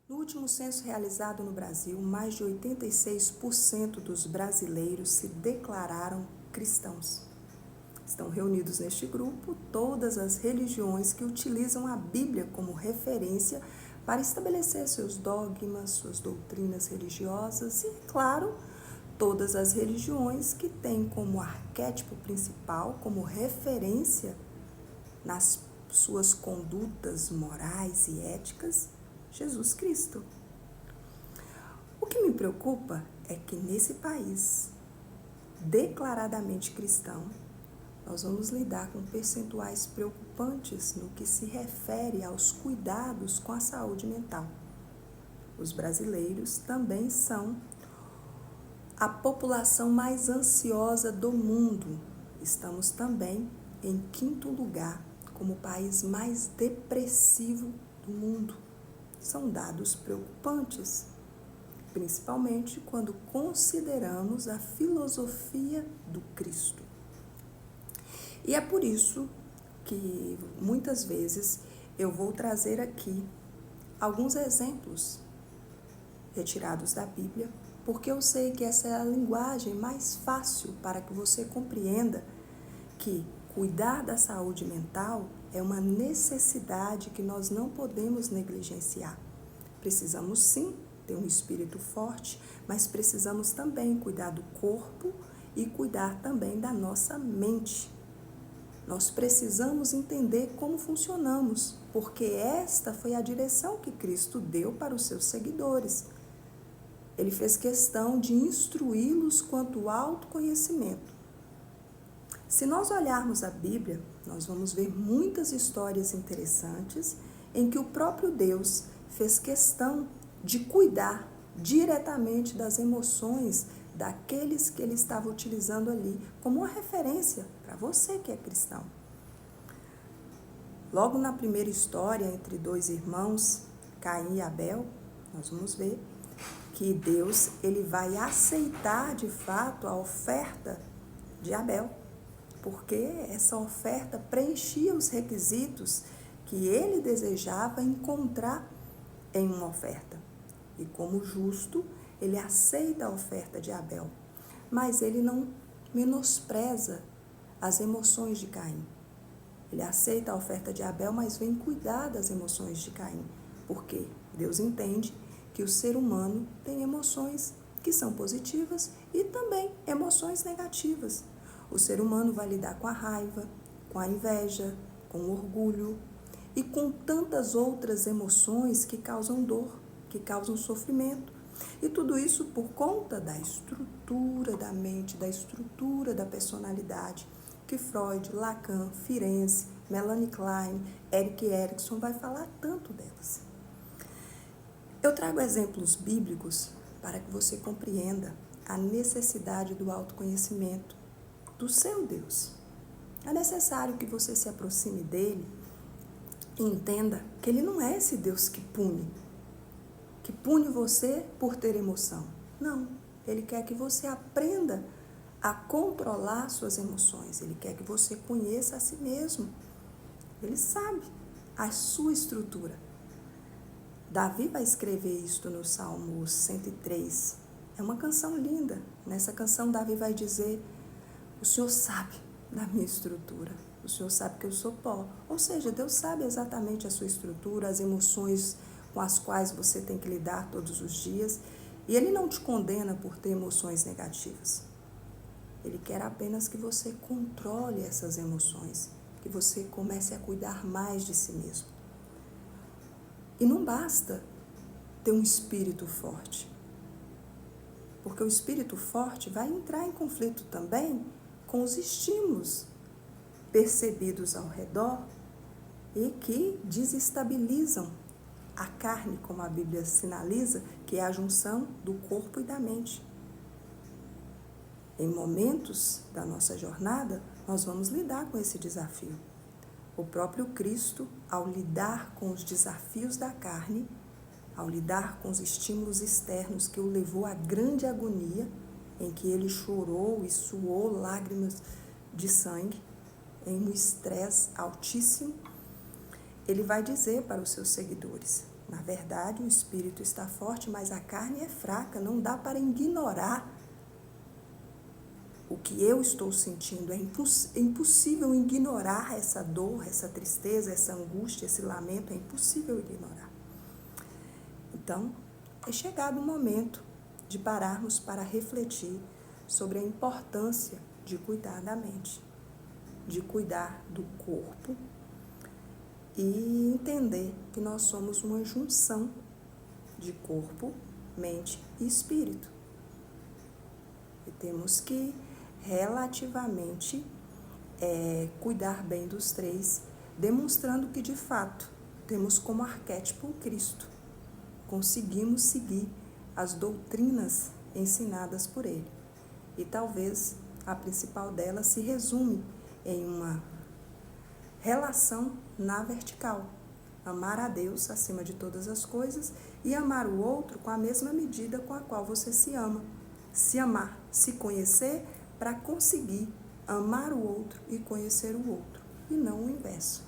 No último censo realizado no Brasil, mais de 86% dos brasileiros se declararam cristãos. Estão reunidos neste grupo todas as religiões que utilizam a Bíblia como referência para estabelecer seus dogmas, suas doutrinas religiosas e, claro, todas as religiões que têm como arquétipo principal, como referência nas suas condutas morais e éticas, Jesus Cristo. O que me preocupa é que nesse país declaradamente cristão, nós vamos lidar com percentuais preocupantes no que se refere aos cuidados com a saúde mental. Os brasileiros também são a população mais ansiosa do mundo. Estamos também em 5º lugar como o país mais depressivo do mundo. São dados preocupantes, principalmente quando consideramos a filosofia do Cristo. E é por isso que muitas vezes eu vou trazer aqui alguns exemplos retirados da Bíblia, porque eu sei que essa é a linguagem mais fácil para que você compreenda que cuidar da saúde mental é uma necessidade que nós não podemos negligenciar. Precisamos sim ter um espírito forte, mas precisamos também cuidar do corpo e cuidar também da nossa mente. Nós precisamos entender como funcionamos, porque esta foi a direção que Cristo deu para os seus seguidores. Ele fez questão de instruí-los quanto ao autoconhecimento. Se nós olharmos a Bíblia, nós vamos ver muitas histórias interessantes em que o próprio Deus fez questão de cuidar diretamente das emoções daqueles que ele estava utilizando ali como uma referência para você que é cristão. Logo na primeira história entre dois irmãos, Caim e Abel, nós vamos ver que Deus ele vai aceitar de fato a oferta de Abel, porque essa oferta preenchia os requisitos que ele desejava encontrar em uma oferta. E como justo, ele aceita a oferta de Abel, mas ele não menospreza as emoções de Caim. Ele aceita a oferta de Abel, mas vem cuidar das emoções de Caim, porque Deus entende que o ser humano tem emoções que são positivas e também emoções negativas. O ser humano vai lidar com a raiva, com a inveja, com o orgulho e com tantas outras emoções que causam dor, que causam sofrimento. E tudo isso por conta da estrutura da mente, da estrutura da personalidade, que Freud, Lacan, Firenze, Melanie Klein, Erik Erikson vai falar tanto delas. Eu trago exemplos bíblicos para que você compreenda a necessidade do autoconhecimento do seu Deus. É necessário que você se aproxime dele e entenda que ele não é esse Deus que pune você por ter emoção. Não, ele quer que você aprenda a controlar suas emoções. Ele quer que você conheça a si mesmo. Ele sabe a sua estrutura. Davi vai escrever isto no Salmo 103. É uma canção linda. Nessa canção, Davi vai dizer: o Senhor sabe da minha estrutura. O Senhor sabe que eu sou pó. Ou seja, Deus sabe exatamente a sua estrutura, as emoções com as quais você tem que lidar todos os dias. E Ele não te condena por ter emoções negativas. Ele quer apenas que você controle essas emoções, que você comece a cuidar mais de si mesmo. E não basta ter um espírito forte, porque o espírito forte vai entrar em conflito também com os estímulos percebidos ao redor e que desestabilizam a carne, como a Bíblia sinaliza, que é a junção do corpo e da mente. Em momentos da nossa jornada, nós vamos lidar com esse desafio. O próprio Cristo, ao lidar com os desafios da carne, ao lidar com os estímulos externos que o levou à grande agonia, em que ele chorou e suou lágrimas de sangue, em um estresse altíssimo, ele vai dizer para os seus seguidores Na verdade, o espírito está forte, mas a carne é fraca. Não dá para ignorar o que eu estou sentindo. É impossível ignorar essa dor, essa tristeza, essa angústia, esse lamento. É impossível ignorar. Então, é chegado o momento de pararmos para refletir sobre a importância de cuidar da mente, de cuidar do corpo e entender que nós somos uma junção de corpo, mente e espírito. E temos que relativamente cuidar bem dos três, demonstrando que de fato temos como arquétipo Cristo. Conseguimos seguir as doutrinas ensinadas por ele. E talvez a principal delas se resume em uma relação na vertical. Amar a Deus acima de todas as coisas e amar o outro com a mesma medida com a qual você se ama. Se amar, se conhecer para conseguir amar o outro e conhecer o outro, e não o inverso.